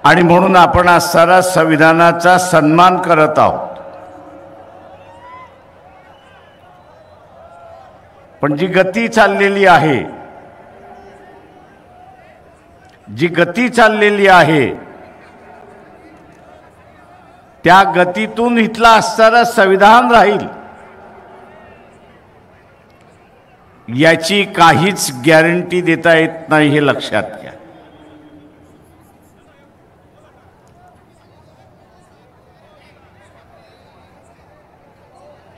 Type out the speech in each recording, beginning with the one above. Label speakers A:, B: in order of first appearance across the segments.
A: आणि म्हणून आपण आज सारा संविधानाचा सन्मान करत आहोत। पण जी गती चाललेली आहे त्या गतीतून इथला असणारा संविधान राहील याची काहीच गॅरंटी देता येत नाही, हे लक्षात घ्या।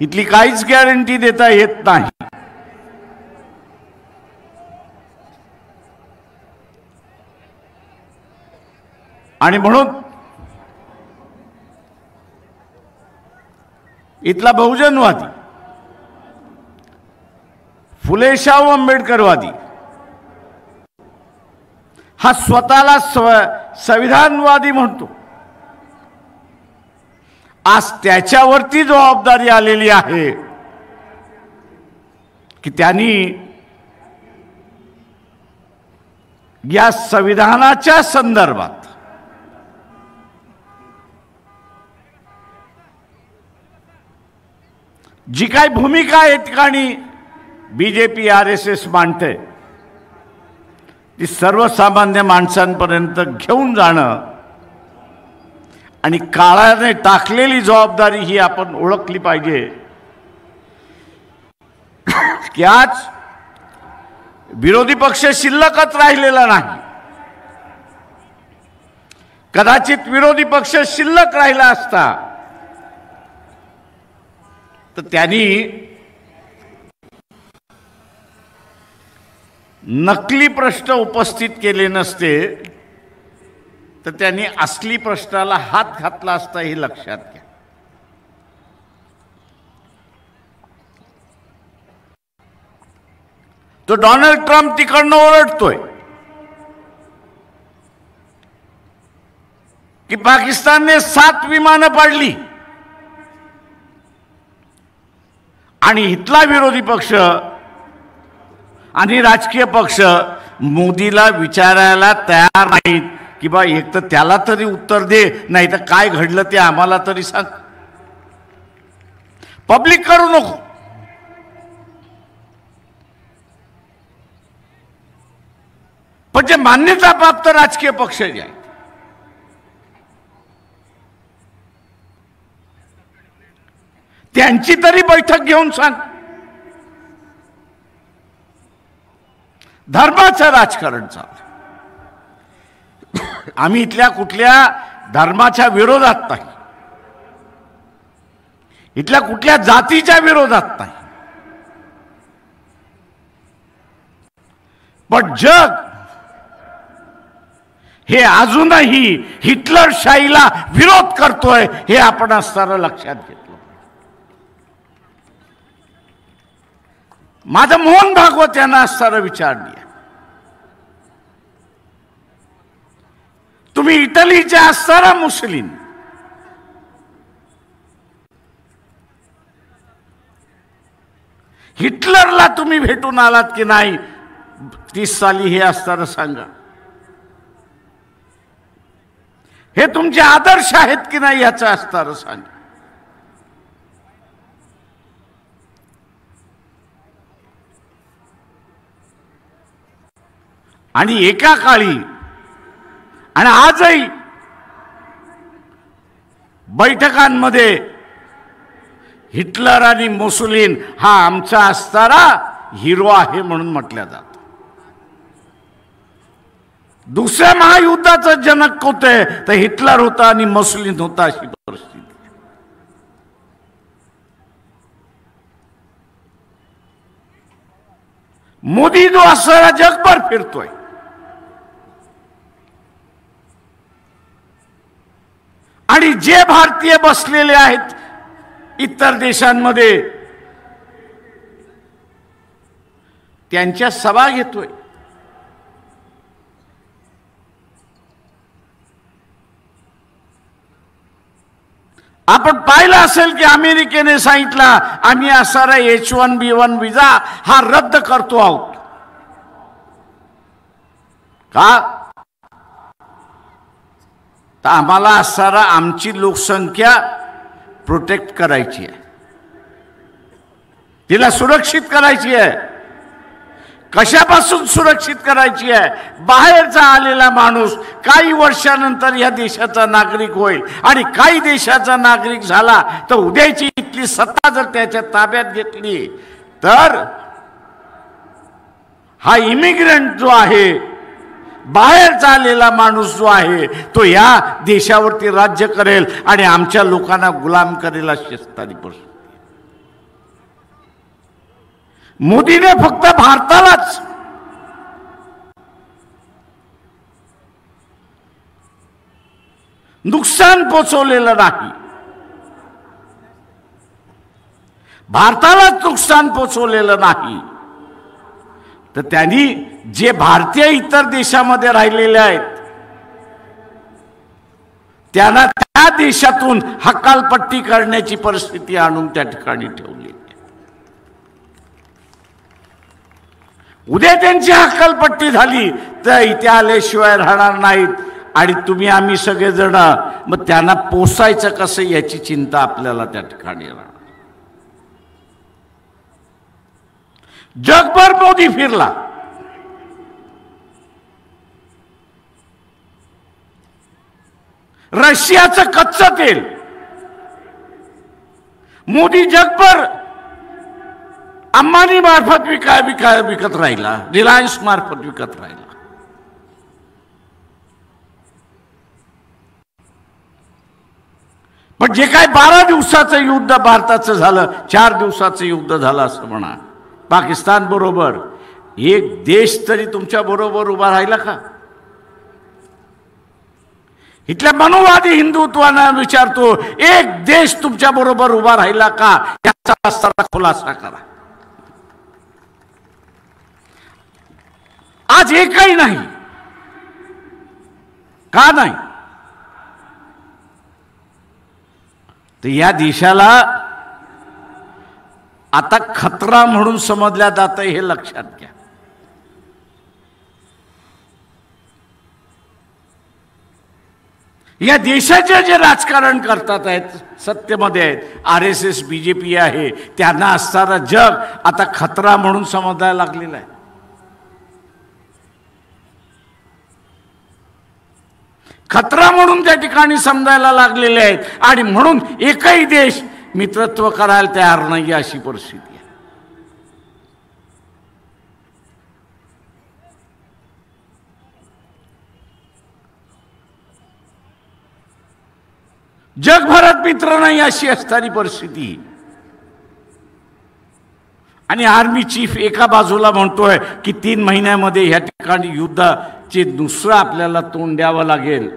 A: इथली काहीच गॅरंटी देता येत नाही। आणि म्हणून इथला बहुजनवादी, फुले शाहू आंबेडकरवादी हा स्वतःला संविधानवादी म्हणतो। आज त्याच्यावरती जबाबदारी आलेली आहे की त्यांनी या संविधानाच्या संदर्भात जी काही भूमिका या ठिकाणी बीजेपी आरएसएस मांडते ती सर्वसामान्य माणसांपर्यंत घेऊन जाणं आणि काळाने टाकलेली जबाबदारी ही आपण ओळखली पाहिजे की आज विरोधी पक्ष शिल्लकच राहिलेला नाही। कदाचित विरोधी पक्ष शिल्लक राहिला असता तर त्यांनी नकली प्रश्न उपस्थित केले नसते, तर त्यांनी असली प्रश्नाला हात घातला असता, हे लक्षात घ्या। तो डोनाल्ड ट्रम्प तिकडनं ओरडतोय की पाकिस्तानने 7 विमानं पाडली आणि इथला विरोधी पक्ष आणि राजकीय पक्ष मोदीला विचारायला तयार नाहीत की बा एक तर त्याला तरी उत्तर दे, नाही तर काय घडलं ते आम्हाला तरी सांग, पब्लिक करू नको। पण जे मान्यता प्राप्त राजकीय पक्ष जे आहेत त्यांची तरी बैठक घेऊन सांग। धर्माचं राजकारण चालू, आम्ही इथल्या कुठल्या धर्माच्या विरोधात नाही, इथल्या कुठल्या जातीच्या विरोधात नाही, पण जग हे अजूनही हिटलरशाहीला विरोध करतोय, हे आपण असताना लक्षात घेतलं। माझं मोहन भागवत यांना असताना विचारली, तुम्ही इटलीच्या असताना मुस्लिम, हिटलरला तुम्ही भेटून आलात की नाही 30 साली, हे असताना सांगा। हे तुमचे आदर्श आहेत की नाही याचं असताना सांगा। आणि एका काळी आणि आजही बैठकांमध्ये हिटलर आणि मुसोलिनी हा आमचा असणारा हिरो आहे म्हणून म्हटलं जातं। दुसऱ्या महायुद्धाचं जनक होते तर हिटलर होता आणि मुसोलिनी होता, अशी परिस्थिती। मोदी जो असणारा जगभर फिरतोय, आणि जे भारतीय बसलेले आहेत इतर देशांमध्ये त्यांच्या सभा घेतोय। आपण पाहिलं असेल की अमेरिकेने सांगितलं आम्ही असणारा H1B1 विजा हा रद्द करतो आहोत। का? तर आम्हाला असणारा आमची लोकसंख्या प्रोटेक्ट करायची आहे, तिला सुरक्षित करायची आहे. कशापासून सुरक्षित करायची आहे? बाहेरचा आलेला माणूस काही वर्षानंतर या देशाचा नागरिक होईल आणि काही देशाचा नागरिक झाला तर उद्याची इथली सत्ता जर त्याच्या ताब्यात घेतली तर हा इमिग्रंट जो आहे, बाहेरचा आलेला माणूस जो आहे, तो या देशावरती राज्य करेल आणि आमच्या लोकांना गुलाम करेल अशी असणारी परिस्थिती. मोदीने फक्त भारतालाच नुकसान पोचवलेलं नाही, भारतालाच नुकसान पोचवलेलं नाही, तर त्यांनी जे भारतीय इतर देशामध्ये राहिलेले आहेत त्यांना त्या देशातून हकालपट्टी करण्याची परिस्थिती आणून त्या ठिकाणी ठेवली. उद्या त्यांची हकालपट्टी झाली तर इथे आल्याशिवाय राहणार नाहीत आणि तुम्ही आम्ही सगळेजण मग त्यांना पोसायचं कसं याची चिंता आपल्याला त्या ठिकाणी राहणार. जगभर मोदी फिरला, रशियाचं कच्चं तेल मोदी जगभर अंबानी मार्फत विकत राहिला, रिलायन्स मार्फत विकत राहिला. पण जे काय 12 दिवसाचं युद्ध भारताचं झालं, 4 दिवसाचं युद्ध झालं असं म्हणा पाकिस्तान बरोबर, एक देश तरी तुमच्या बरोबर उभा राहिला का? इथल्या मनोवादी हिंदुत्वाला विचारतो, एक देश तुमच्या बरोबर उभा राहिला का? याचा खुलासा करा. आज एकही नाही. का नाही? तर या देशाला आता खतरा म्हणून समजल्या जातं हे लक्षात घ्या. या देशाचे जे राजकारण करतात आहेत, सत्तेमध्ये आहेत, RSS BJP आहे, त्यांना असणारा जग आता खतरा म्हणून समजायला लागलेला आहे. खतरा म्हणून त्या ठिकाणी समजायला लागलेले आहेत आणि म्हणून एकही देश मित्रत्व करायला तयार नाही अशी परिस्थिती आहे. जगभरात मित्र नाही अशी असणारी परिस्थिती. आणि आर्मी चीफ एका बाजूला म्हणतोय की 3 महिन्यामध्ये या ठिकाणी युद्धाचे दुसरं आपल्याला तोंड द्यावं लागेल.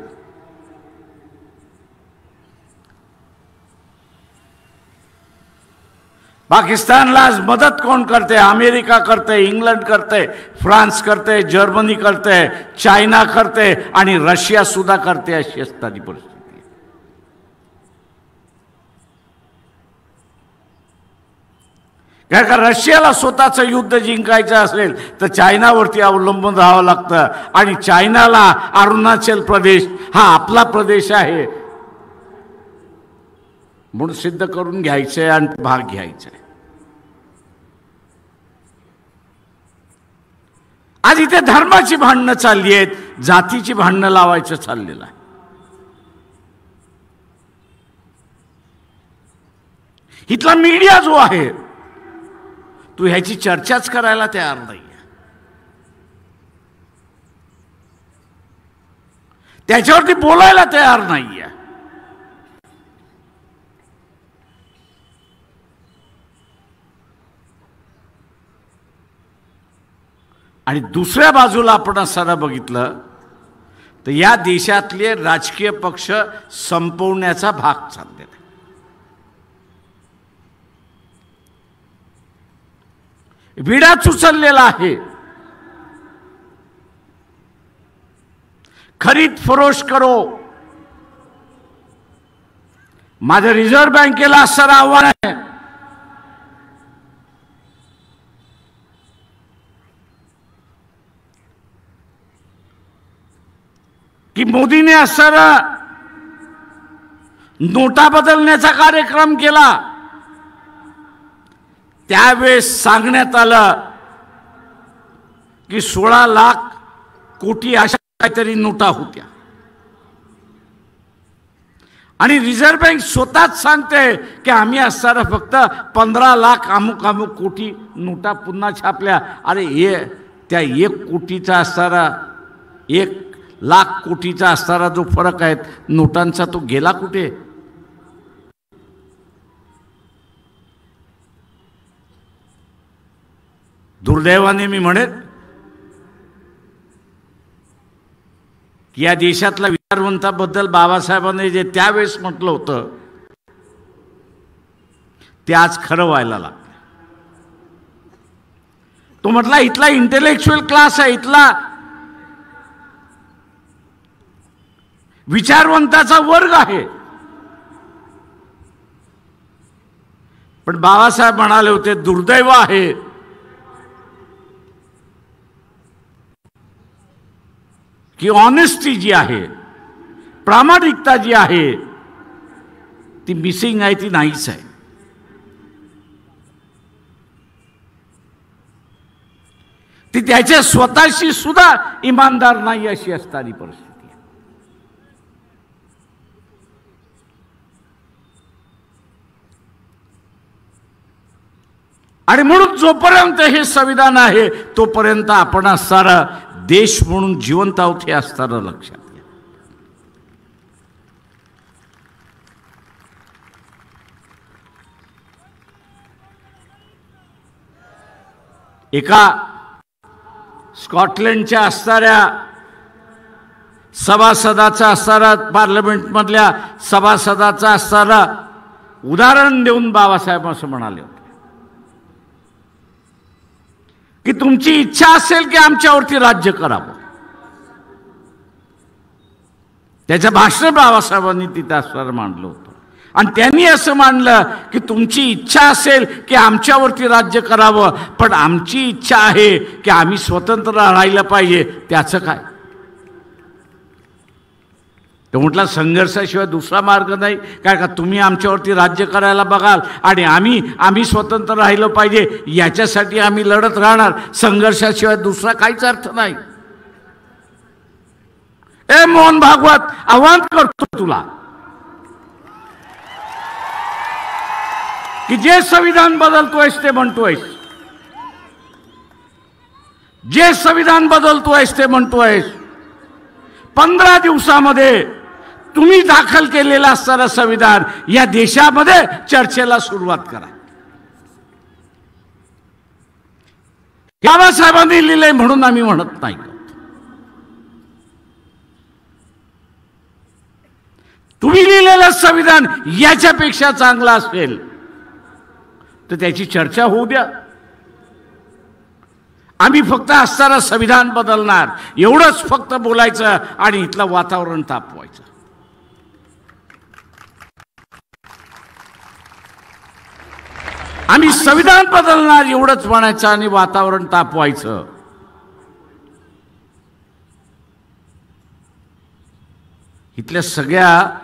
A: पाकिस्तानला आज मदत कोण करते? अमेरिका करते, इंग्लंड करते, फ्रान्स करते, जर्मनी करते, चायना करते आणि रशिया सुद्धा करते अशी असणारी परिस्थिती. कारण का रशियाला स्वतःचं युद्ध जिंकायचं असेल तर चायनावरती अवलंबून राहावं लागतं आणि चायनाला अरुणाचल प्रदेश हा आपला प्रदेश आहे म्हणून सिद्ध करून घ्यायचंय आणि भाग घ्यायचा आहे. आज इथे धर्माची भांडणं चालली आहेत, जातीची भांडणं लावायचं चाललेलं आहे. इथला मीडिया जो आहे तू ह्याची चर्चाच करायला तयार नाही, त्याच्यावरती बोलायला तयार नाहीये. आणि दुसऱ्या बाजूला आपण असताना बघितलं तर या देशातले राजकीय पक्ष संपवण्याचा भाग चाललेला आहे. विडाच उचललेला आहे. खरीद फरोश करो. माझं रिझर्व्ह बँकेला असं आव्हान आहे की मोदीने असणारा नोटा बदलण्याचा कार्यक्रम केला, त्यावेळेस सांगण्यात आलं की 16 लाख कोटी अशा काहीतरी नोटा होत्या आणि रिझर्व्ह बँक स्वतःच सांगते की आम्ही असताना फक्त 15 लाख अमुक अमुक कोटी नोटा पुन्हा छापल्या. अरे त्या 1 कोटीचा असणारा 1 लाख कोटीचा असणारा जो फरक आहे नोटांचा तो गेला कुठे? दुर्दैवाने मी म्हणेन की या देशातल्या विचारवंताबद्दल बाबासाहेबांनी जे त्यावेळेस म्हटलं होतं ते आज खरं व्हायला लागलं. तो म्हटला इथला इंटेलेक्च्युअल क्लास आहे, इथला विचारवंताचा वर्ग आहे. पण बाबासाहेब म्हणाले होते दुर्दैव आहे की ऑनेस्टी जी आहे, प्रामाणिकता जी आहे ती मिसिंग आहे, ती नाहीच आहे. ती त्याच्या स्वतःशी सुद्धा इमानदार नाही अशी असणारी परिस्थिती आहे. आणि म्हणून जोपर्यंत हे संविधान आहे तोपर्यंत आपण सारा देश म्हणून जिवंत आहोत हे असताना लक्षात घ्या. एका स्कॉटलंडच्या असणाऱ्या सभासदाचा असणारा पार्लमेंटमधल्या सभासदाचा असणारा उदाहरण देऊन बाबासाहेब असं म्हणाले होते की तुमची इच्छा असेल की आमच्यावरती राज्य करावं. त्याचं भाषण बाबासाहेबांनी तिथं असणारं मांडलं होतं आणि त्यांनी असं मांडलं की तुमची इच्छा असेल की आमच्यावरती राज्य करावं, पण आमची इच्छा आहे की आम्ही स्वतंत्र राहायला पाहिजे. त्याचं काय? तो म्हटला संघर्षाशिवाय दुसरा मार्ग नाही. काय का तुम्ही आमच्यावरती राज्य करायला बघाल आणि आम्ही स्वतंत्र राहिलं पाहिजे याच्यासाठी आम्ही लढत राहणार. संघर्षाशिवाय दुसरा काहीच अर्थ नाही. ए मोहन भागवत, आव्हान करतो तुला की जे संविधान बदलतोयस ते म्हणतोयस, जे संविधान बदलतोयस ते म्हणतोयस, 15 दिवसामध्ये तुम्ही दाखल केलेलं असणारं संविधान या देशामध्ये चर्चेला सुरुवात करा. बाबासाहेबांनी लिहिले म्हणून आम्ही म्हणत नाही. तुम्ही लिहिलेलं संविधान याच्यापेक्षा चांगलं असेल तर त्याची चर्चा होऊ द्या. आम्ही फक्त असणारं संविधान बदलणार एवढंच फक्त बोलायचं आणि इथलं वातावरण तापवायचं. आम्ही संविधान बदलणार एवढंच म्हणायचं आणि वातावरण तापवायचं. इथल्या सगळ्या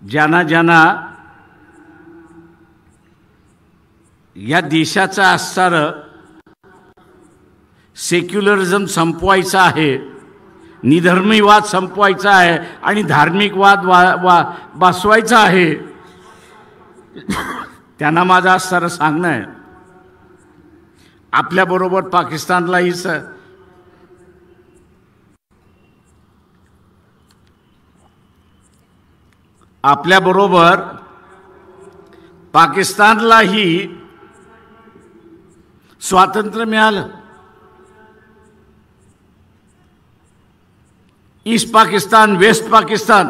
A: ज्यांना या देशाचं असणारं सेक्युलरिझम संपवायचं आहे, निधर्मीवाद संपवायचा आहे आणि धार्मिक वाद बसवायचा आहे, त्यांना माझं असणारं सांगणं आहे आपल्याबरोबर पाकिस्तानलाही आपल्याबरोबर पाकिस्तानलाही स्वातंत्र्य मिळालं. ईस्ट पाकिस्तान, वेस्ट पाकिस्तान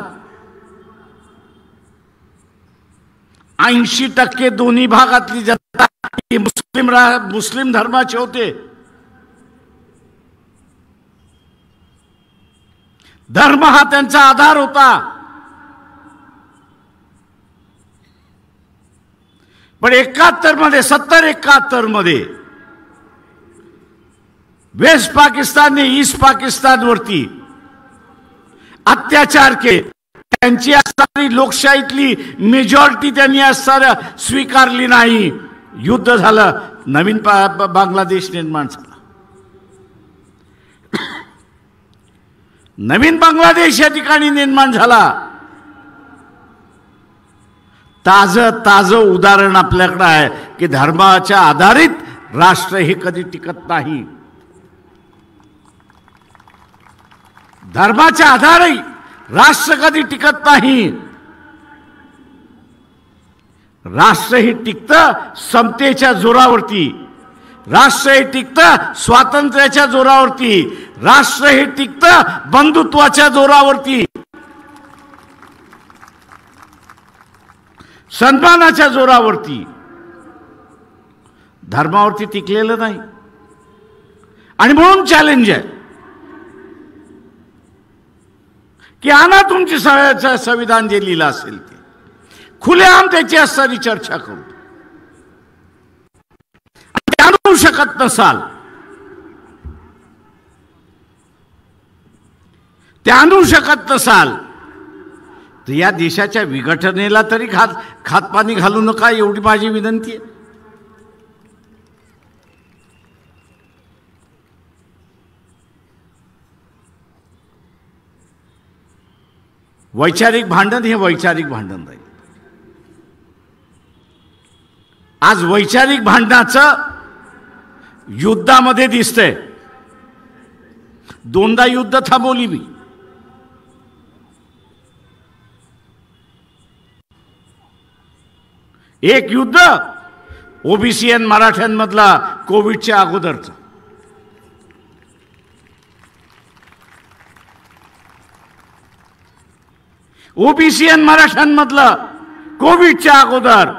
A: 80% दोन्ही भागातली जनता मुस्लिम धर्माचे होते. धर्म हा त्यांचा आधार होता. पण 71 मध्ये 70-71 मध्ये वेस्ट पाकिस्तानने ईस्ट पाकिस्तानवरती अत्याचार केले. त्यांची असणारी लोकशाहीतली मेजॉरिटी त्यांनी असणाऱ्या स्वीकारली नाही. युद्ध झालं, नवीन बांगलादेश निर्माण झाला. नवीन बांगलादेश या ठिकाणी निर्माण झाला. ताज उदाहरण आपल्याकडे आहे की धर्माच्या आधारित राष्ट्र हे कधी टिकत नाही. धर्माच्या आधारे राष्ट्र कधी टिकत नाही. राष्ट्र हे टिकतं समतेच्या जोरावरती. राष्ट्र हे टिकतं स्वातंत्र्याच्या जोरावरती. राष्ट्र हे टिकतं बंधुत्वाच्या जोरावरती, सन्मानाच्या जोरावरती. धर्मावरती टिकलेलं नाही. आणि म्हणून चॅलेंज आहे की आणा तुमची संविधान जे लिहिलं असेल ते, खुलेआम त्याची असणारी चर्चा करू. ते आणू शकत नसाल, ते आणू शकत नसाल तर या देशाच्या विघटनेला तरी खातपाणी घालू नका, एवढी माझी विनंती आहे. वैचारिक भांडण हे वैचारिक भांडण राहील. आज वैचारिक भांडणाचं युद्धामध्ये दिसतंय. दोनदा युद्ध थांबवली मी. एक युद्ध ओबीसी आणि मराठ्यांमधला कोविडच्या अगोदरचं, ओबीसी आणि मराठ्यांमधलं कोविडच्या अगोदर.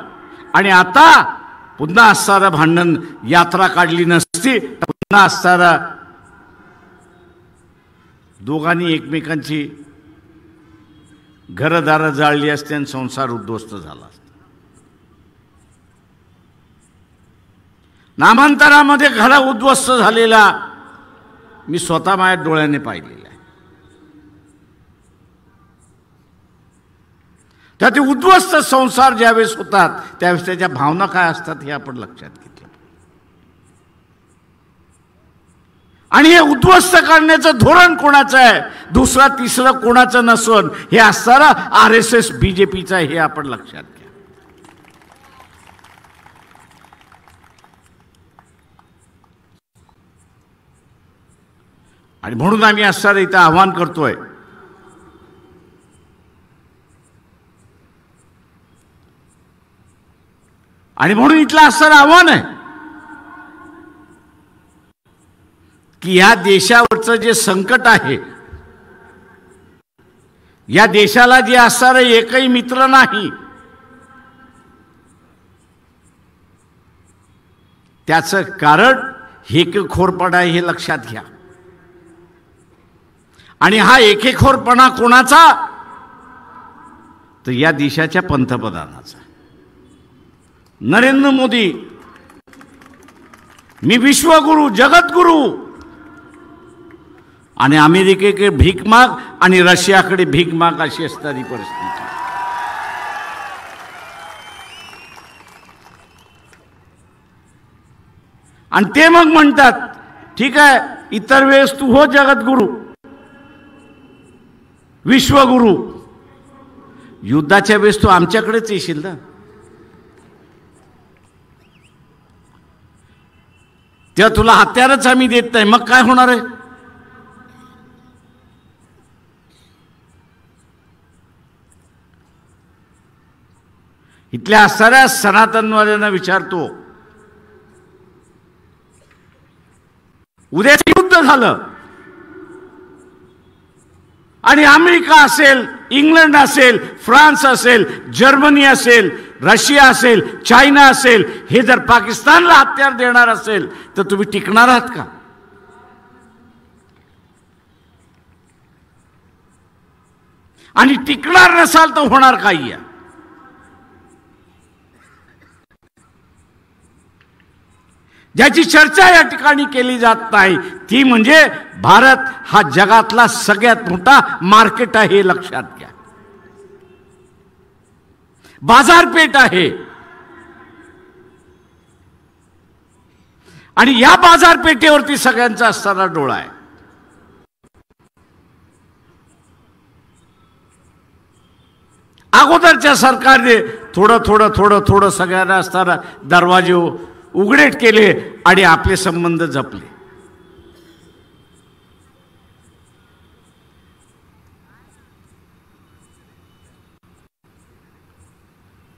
A: आणि आता पुन्हा असणारं भांडण, यात्रा काढली नसती तर पुन्हा असणारं, दोघांनी एकमेकांची घरदारं जाळली असते आणि संसार उद्ध्वस्त झाला असता. नामांतरामध्ये घर उद्ध्वस्त झालेला मी स्वतः माझ्या डोळ्याने पाहिलेला आहे. तर ते उद्ध्वस्त संसार ज्यावेळेस होतात त्यावेळेस त्याच्या भावना काय असतात हे आपण लक्षात घेतलं. आणि हे उद्ध्वस्त करण्याचं धोरण कोणाचं आहे, दुसरा तिसरं कोणाचं नसून हे असणारं RSS BJPचं आहे, हे आपण लक्षात घ्या. आणि म्हणून आम्ही असणारं इथं आव्हान करतोय, आणि म्हणून इथलं असणारं आव्हान आहे की या देशावरचं जे संकट आहे, या देशाला जे असणारं एकही मित्र नाही, त्याचं कारण हेकेखोरपणा आहे, हे लक्षात घ्या. आणि हा एकेखोरपणा कोणाचा, तर या देशाच्या पंतप्रधानाचा नरेंद्र मोदी. मी विश्वगुरु, जगतगुरु, आणि अमेरिकेकडे भीक माग आणि रशियाकडे भीक माग अशी असणारी परिस्थिती. आणि ते मग म्हणतात ठीक आहे, इतर वेळेस तू हो जगतगुरु, विश्वगुरु, युद्धाच्या वेळेस तू आमच्याकडेच येशील ना. तेव्हा तुला हत्यारच आम्ही देत नाही, मग काय होणार आहे. इथल्या असणाऱ्या सनातनवाल्यांना विचारतो, उद्याचं युद्ध झालं आणि अमेरिका असेल, इंग्लंड असेल, फ्रान्स असेल, जर्मनी असेल, रशिया असेल, चायना असेल, हे जर पाकिस्तानला हत्यार देणार असेल तर तुम्ही टिकणार आहात का. आणि टिकणार नसाल तर होणार काही आहे. ज्याची चर्चा या ठिकाणी केली जात नाही ती म्हणजे भारत हा जगातला सगळ्यात मोठा मार्केट आहे, हे लक्षात घ्या. बाजारपेठ आहे आणि या बाजारपेठेवरती सगळ्यांचा असणारा डोळा आहे. अगोदरच्या सरकारने थोडं सगळ्यांना असताना दरवाजे उघडेट केले आणि आपले संबंध जपले.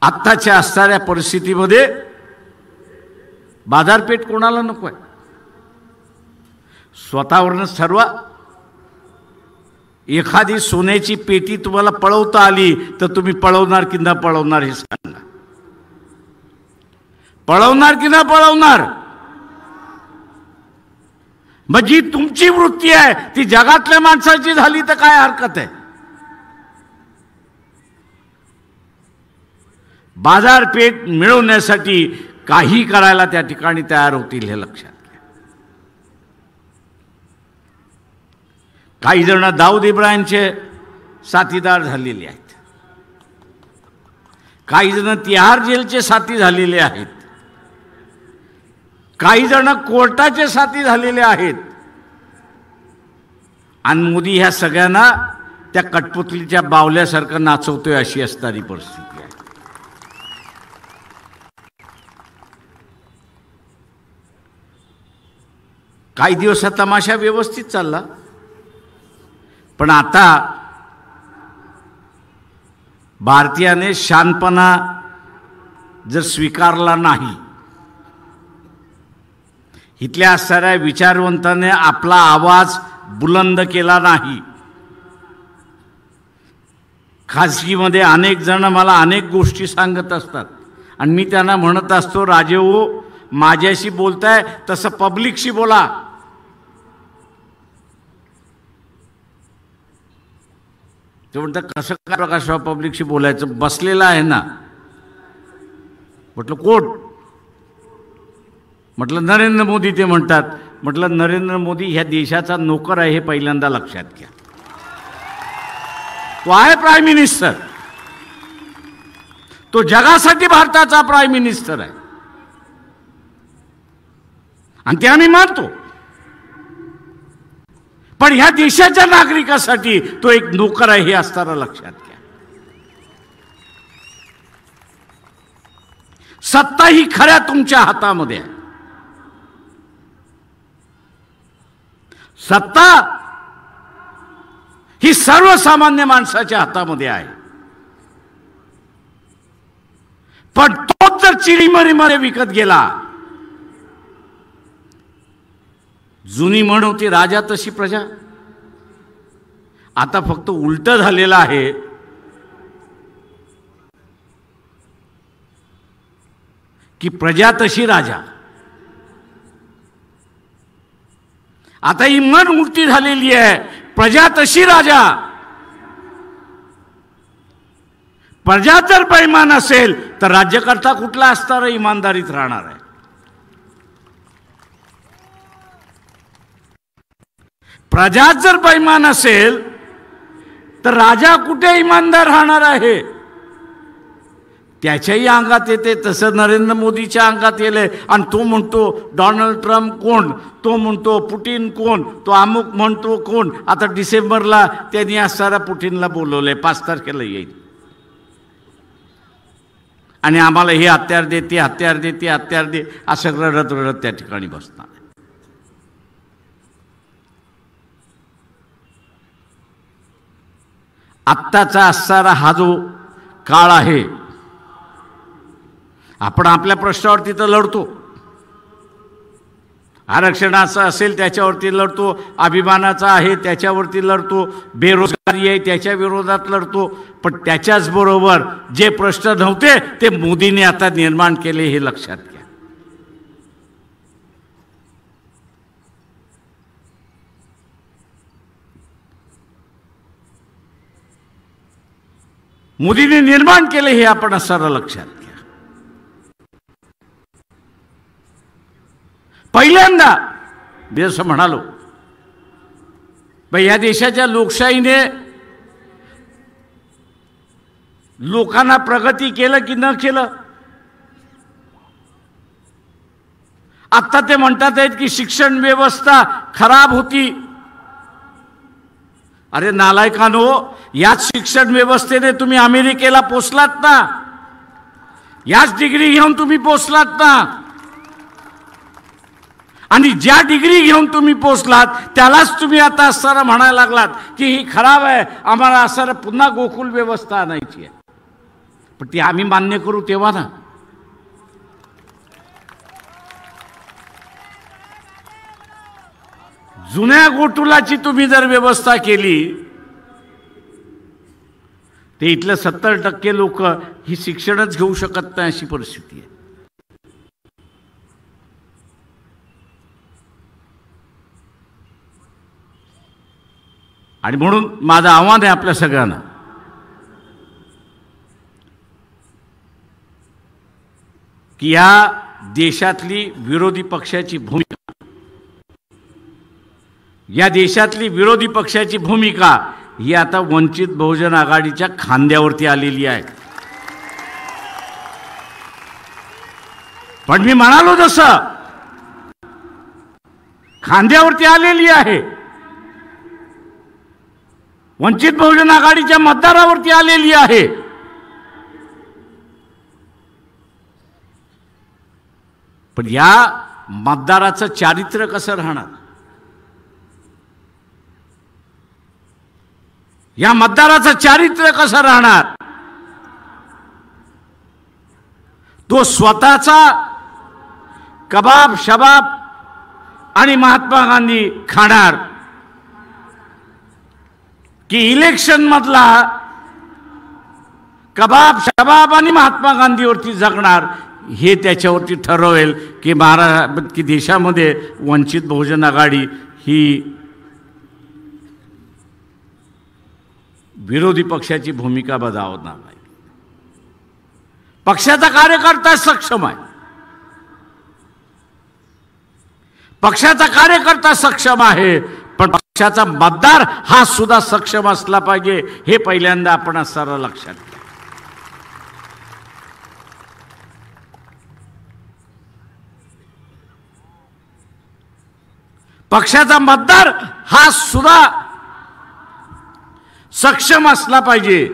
A: आत्ताच्या असणाऱ्या परिस्थितीमध्ये बाजारपेठ कोणाला नको आहे. स्वतःवरूनच ठरवा. एखादी सोन्याची पेटी तुम्हाला पळवता आली तर तुम्ही पळवणार की न पळवणार हे सांगा. पळवणार की न पळवणार. मग जी तुमची वृत्ती आहे ती जगातल्या माणसाची झाली तर काय हरकत आहे. बाजारपेठ मिळवण्यासाठी काही करायला त्या ठिकाणी तयार होतील हे लक्षात घ्या. काही जण दाऊद इब्राहिमचे साथीदार झालेले आहेत. काही जण तिहार जेलचे साथी झालेले आहेत. काही जण कोर्टाचे साथी झालेले आहेत. आणि मोदी ह्या सगळ्यांना त्या कठपुतलीच्या बावल्यासारखं नाचवतोय अशी असणारी परिस्थिती आहे. काही दिवस हा तमाशा व्यवस्थित चालला, पण आता भारतीयाने शांतपणा जर स्वीकारला नाही, इथल्या असणाऱ्या विचारवंताने आपला आवाज बुलंद केला नाही. खाजगीमध्ये अनेक जण मला अनेक गोष्टी सांगत असतात आणि मी त्यांना म्हणत असतो, राजे हो, माझ्याशी बोलताय तसं पब्लिकशी बोला. ते म्हणतात कसं काय प्रकाशराव पब्लिकशी बोलायचं, बसलेला आहे ना. म्हटलं कोण. म्हटलं नरेंद्र मोदी. ते म्हणतात, म्हटलं नरेंद्र मोदी ह्या देशाचा नोकर आहे हे पहिल्यांदा लक्षात घ्या. तो आहे प्राईम मिनिस्टर. तो जगासाठी भारताचा प्राईम मिनिस्टर आहे आणि ते आम्ही मानतो. पण ह्या देशाच्या नागरिकासाठी तो एक नोकर आहे हे असताना लक्षात घ्या. सत्ता ही खऱ्या तुमच्या हातामध्ये आहे. सत्ता ही सर्वसामान्य माणसाच्या हातामध्ये आहे. पण तोच जर चिरीमरीमध्ये विकत गेला, जुनी म्हण होती राजा तशी प्रजा. आता फक्त उलट झालेलं आहे. की प्रजा तशी राजा. आता ही म्हण उलटी झालेली आहे. प्रजा तशी राजा. प्रजा जर बेईमान असेल तर राज्यकर्ता कुठला असणार इमानदारीत राहणार आहे. प्रजा जर बेईमान असेल तर राजा कुठे इमानदार राहणार आहे. त्याच्याही अंगात येते तसं नरेंद्र मोदीच्या अंगात येले. आणि तो म्हणतो डोनाल्ड ट्रम्प कोण, तो म्हणतो पुटिन कोण, तो अमुक म्हणतो कोण. आता डिसेंबरला त्यांनी असणारा पुटिनला बोलवलंय, 5 तारखेला येईल. आणि आम्हाला हे हत्यार दे, ते हत्यार दे, ते हत्यार दे, असं रडत रडत त्या ठिकाणी बसणार. आत्ताचा असणारा हा जो काळ आहे, आपण आपल्या प्रश्नावरती तर लढतो. आरक्षणाचं असेल त्याच्यावरती लढतो, अभिमानाचा आहे त्याच्यावरती लढतो, बेरोजगारी आहे त्याच्या विरोधात लढतो. पण त्याच्याच बरोबर जे प्रश्न नव्हते ते मोदींनी आता निर्माण केले हे लक्षात घ्या. मोदींनी निर्माण केले हे आपण असं लक्षात घ्या. पहिल्यांदा मी असं म्हणालो, या देशाच्या लोकशाहीने लोकांना प्रगती केलं की न केलं? आता ते म्हणतात आहेत की शिक्षण व्यवस्था खराब होती. अरे नालायकांनो, याच शिक्षण व्यवस्थेने तुम्ही अमेरिकेला पोचलात ना, याच डिग्री घेऊन तुम्ही पोचलात ना. आणि ज्या डिग्री घेऊन तुम्ही पोचलात त्यालाच तुम्ही आता असताना म्हणायला लागलात की ही खराब आहे, आम्हाला असं पुन्हा गोकुळ व्यवस्था आणायची आहे. पण ती आम्ही मान्य करू तेव्हा ना. जुन्या गोकुळाची तुम्ही जर व्यवस्था केली ते इथले 70% लोक ही शिक्षणच घेऊ शकत नाही अशी परिस्थिती आहे. आणि म्हणून माझं आव्हान आहे आपल्या सगळ्यांना की या देशातली विरोधी पक्षाची भूमिका, या देशातली विरोधी पक्षाची भूमिका ही आता वंचित बहुजन आघाडीच्या खांद्यावरती आलेली आहे. पण मी म्हणालो तसं खांद्यावरती आलेली आहे, वंचित बहुजन आघाडीच्या मतदारावरती आलेली आहे. पण या मतदाराचं चारित्र्य कसं राहणार? या मतदाराचं चारित्र्य कसं राहणार? तो स्वतःचा कबाब शबाब आणि महात्मा गांधी खाणार की इलेक्शन मधला कबाब शबाब आणि महात्मा गांधीवरती जगणार, हे त्याच्यावरती ठरवेल की की देशामध्ये वंचित बहुजन आघाडी ही विरोधी पक्षाची भूमिका बजावणार नाही. पक्षाचा कार्यकर्ता सक्षम आहे, पक्षाचा कार्यकर्ता सक्षम आहे, पण पक्षाचा मतदार हा सुद्धा सक्षम असला पाहिजे, हे पहिल्यांदा आपण सर्व लक्षात घ्या. पक्षाचा मतदार हा सुद्धा सक्षम असला पाहिजे.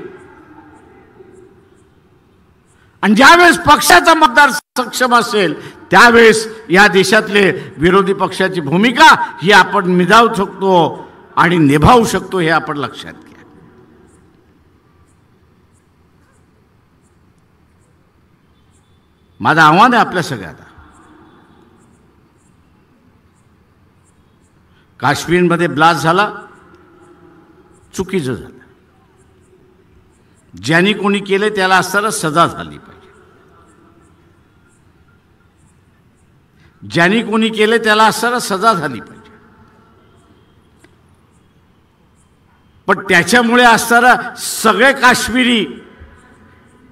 A: आणि ज्यावेळेस पक्षाचा मतदार सक्षम असेल त्यावेळेस या देशातले विरोधी पक्षाची भूमिका ही आपण निभावू शकतो आणि निभावू शकतो, हे आपण लक्षात घ्या. माझं आव्हान आहे आपल्या सगळ्यांना, काश्मीरमध्ये ब्लास्ट झाला, चुकीचं झालं. ज्यांनी कोणी केले त्याला असताना सजा झाली पाहिजे. ज्यांनी कोणी केले त्याला असताना सजा झाली पाहिजे. पण त्याच्यामुळे असताना सगळे काश्मीरी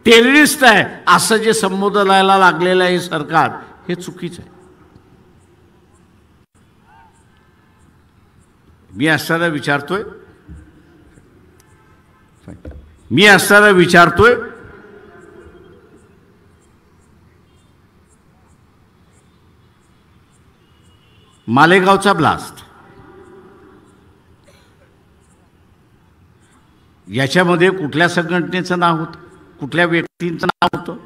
A: टेररिस्ट आहे असं जे संबोधनाला लागलेलं आहे सरकार, हे चुकीचं आहे. मी असताना विचारतोय मालेगावचा ब्लास्ट, याच्यामध्ये कुठल्या संघटनेचं नाव होतं, कुठल्या व्यक्तींचं नाव होतं?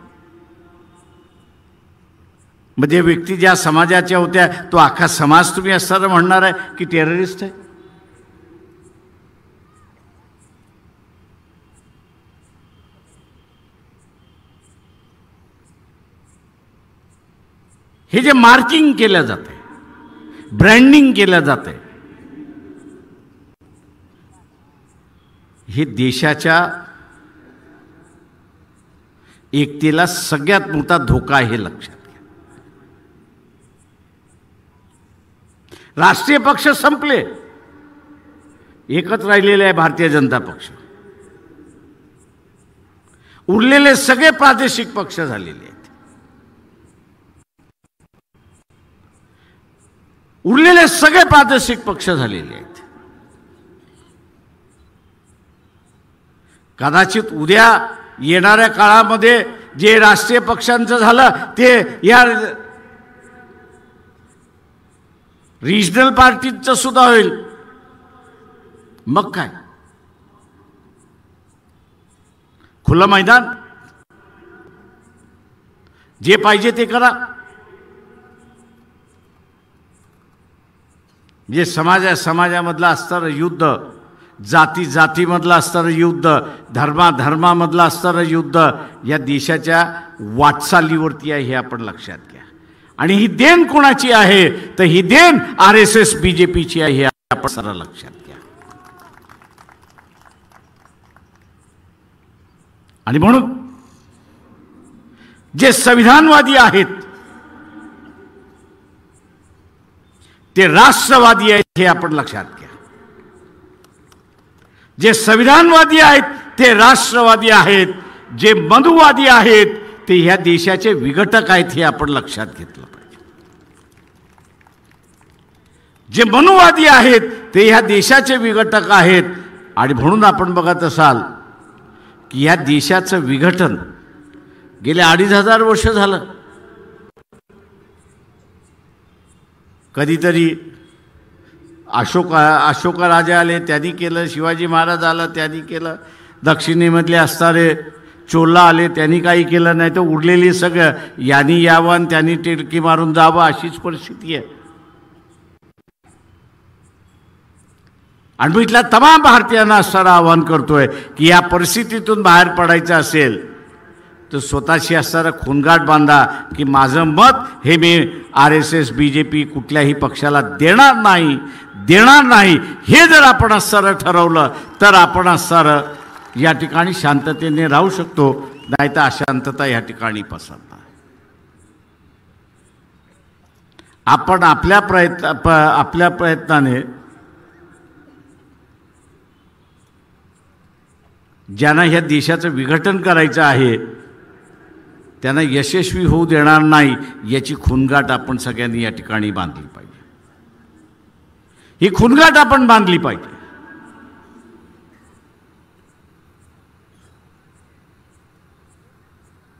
A: म्हणजे व्यक्ती ज्या समाजाच्या होत्या तो अख्खा समाज तुम्ही असताना म्हणणार आहे की टेररिस्ट आहे? हे जे मार्किंग केलं जाते, ब्रँडिंग केलं जाते, हे देशाच्या एकतेला सगळ्यात मोठा धोका आहे, हे लक्षात घ्या. राष्ट्रीय पक्ष संपले, एकच राहिलेले आहे भारतीय जनता पक्ष. उरलेले सगळे प्रादेशिक पक्ष झालेले आहेत. उरलेले सगळे प्रादेशिक पक्ष झालेले आहेत. कदाचित उद्या येणाऱ्या काळामध्ये जे राष्ट्रीय पक्षांचं झालं ते या रिजनल पार्टीचं सुद्धा होईल. मग काय, खुलं मैदान, जे पाहिजे ते करा. जे समाजामधलं असणारं युद्ध, जातीमधलं असणारं युद्ध, धर्मामधलं असणारं युद्ध या देशाच्या वाटचालीवरती आहे हे आपण लक्षात घ्या. आणि ही देण कोणाची आहे तर ही देण RSS BJPची आहे हे आपण सरळ लक्षात घ्या. आणि म्हणून जे संविधानवादी आहेत ते राष्ट्रवादी आहेत हे आपण लक्षात घ्या. जे संविधानवादी आहेत ते राष्ट्रवादी आहेत. जे मनुवादी आहेत ते ह्या देशाचे विघटक आहेत हे आपण लक्षात घेतलं पाहिजे. जे मनुवादी आहेत ते ह्या देशाचे विघटक आहेत. आणि म्हणून आपण बघत असाल की या देशाचं विघटन गेले 2500 वर्ष झालं. कधीतरी अशोक राजा आले त्यांनी केलं, शिवाजी महाराज आला त्यांनी केलं, दक्षिणेमधले असणारे चोला आले त्यांनी काही केलं नाही, तर उरलेली सगळं यांनी यावं आणि त्यांनी टिळकी मारून जावं अशीच परिस्थिती आहे. आणि मी इथल्या तमाम भारतीयांना असणारं आवाहन करतोय की या परिस्थितीतून बाहेर पडायचं असेल तर स्वतःशी असणारा खूनगाठ बांधा की माझं मत हे मी RSS BJP कुठल्याही पक्षाला देणार नाही. हे जर आपण असणारं ठरवलं तर आपण असणारं या ठिकाणी शांततेने राहू शकतो, नाही तर अशांतता या ठिकाणी पसरणार. आपण आपल्या प्रयत्नाने ज्यांना ह्या देशाचं विघटन करायचं आहे त्यांना यशस्वी होऊ देणार नाही याची खूनगाठ आपण सगळ्यांनी या ठिकाणी बांधली पाहिजे. ही खूनगाठ आपण बांधली पाहिजे.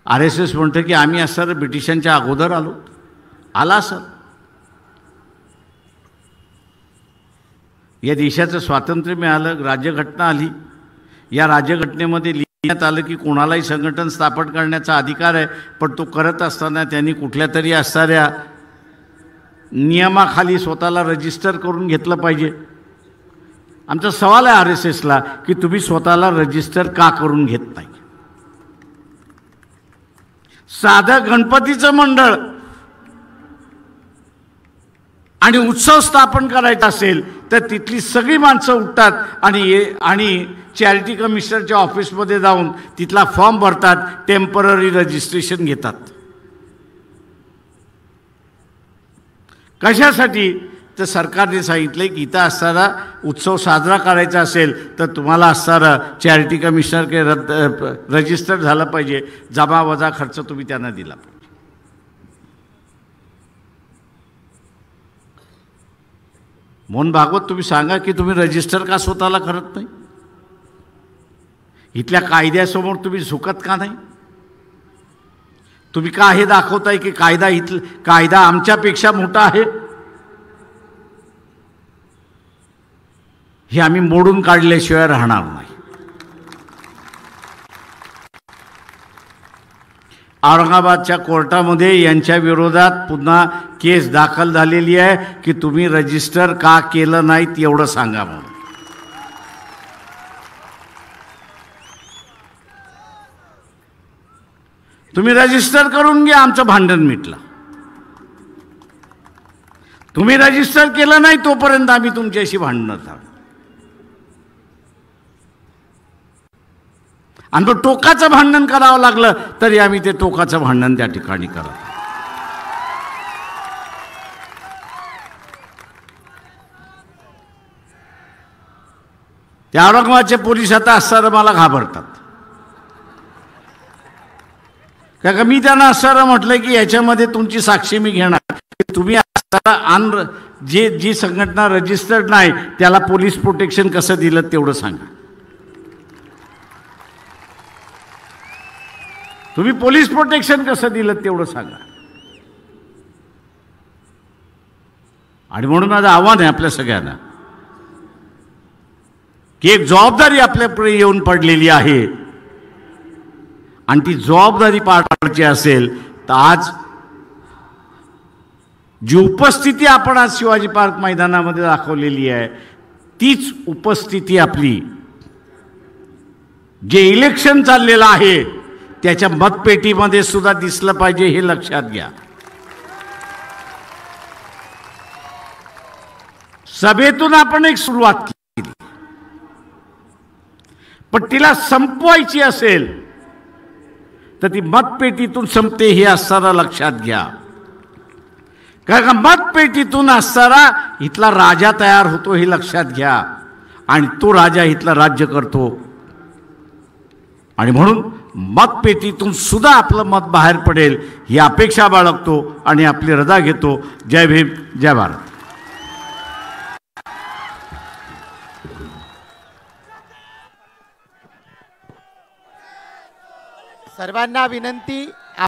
A: RSS म्हणतं की आम्ही असं ब्रिटिशांच्या अगोदर आला असेल. या देशाचं स्वातंत्र्य मिळालं, राज्यघटना आली. या राज्यघटनेमध्ये लिहिण्यात आलं की कोणालाही संघटन स्थापन करण्याचा अधिकार आहे, पण तो करत असताना त्यांनी कुठल्या तरी असणाऱ्या नियमाखाली स्वतःला रजिस्टर करून घेतलं पाहिजे. आमचा सवाल आहे RSSला की तुम्ही स्वतःला रजिस्टर का करून घेत नाही? साधं गणपतीचं मंडळ आणि उत्सव स्थापन करायचा असेल तर तिथली सगळी माणसं उठतात आणि चॅरिटी कमिशनरच्या ऑफिसमध्ये जाऊन तिथला फॉर्म भरतात, टेम्पररी रजिस्ट्रेशन घेतात. कशासाठी? तर सरकारने सांगितले की इथं असणारा उत्सव साजरा करायचा असेल तर तुम्हाला असणारं चॅरिटी कमिशनर रजिस्टर झालं पाहिजे, जमा वजा खर्च तुम्ही त्यांना दिला पाहिजे. मोहन भागवत तुम्ही सांगा की तुम्ही रजिस्टर का स्वतःला करत नाही? इथल्या कायद्यासमोर तुम्ही झुकत का नाही? तुम्ही का हे दाखवताय की कायदा आमच्यापेक्षा मोठा आहे? हे आम्ही मोडून काढल्याशिवाय राहणार नाही. औरंगाबादच्या कोर्टामध्ये यांच्या विरोधात पुन्हा केस दाखल झालेली आहे की तुम्ही रजिस्टर का केलं नाहीत एवढं सांगा म्हणून. तुम्ही रजिस्टर करून घ्या, आमचं भांडण मिटलं. तुम्ही रजिस्टर केलं नाही तोपर्यंत आम्ही तुमच्याशी भांडणार आहोत. आणि तो टोकाचं भांडण करावं लागलं तरी आम्ही ते टोकाचं भांडण त्या ठिकाणी करत. त्या औरंगाबादचे पोलीस आता असणारं मला घाबरतात. का मी त्यांना असणारं म्हटलं की याच्यामध्ये तुमची साक्षी मी घेणार. तुम्ही असणारा जी संघटना रजिस्टर्ड नाही त्याला पोलीस प्रोटेक्शन कसं दिलं तेवढं सांगा. तुम्ही पोलीस प्रोटेक्शन कसं दिलं तेवढं सांगा. आणि म्हणून माझं आव्हान आहे आपल्या सगळ्यांना की एक जबाबदारी आपल्यापुढे येऊन पडलेली आहे आणि ती जबाबदारी पार पाडायची असेल तर आज जी उपस्थिती आपण आज शिवाजी पार्क मैदानामध्ये दाखवलेली आहे तीच उपस्थिती आपली जे इलेक्शन चाललेलं आहे त्याच्या मतपेटीमध्ये सुद्धा दिसलं पाहिजे हे लक्षात घ्या. सभेतून आपण एक सुरुवात केली पण तिला संपवायची असेल तर ती मतपेटीतून संपते हे असताना लक्षात घ्या. कारण का मतपेटीतून असताना इथला राजा तयार होतो हे लक्षात घ्या आणि तो राजा इथला राज्य करतो. आणि म्हणून मतपेटीतून सुद्धा आपलं मत बाहेर पडेल ही अपेक्षा बाळगतो आणि आपली रजा घेतो. जय भीम, जय भारत.
B: सर्वांना विनंती,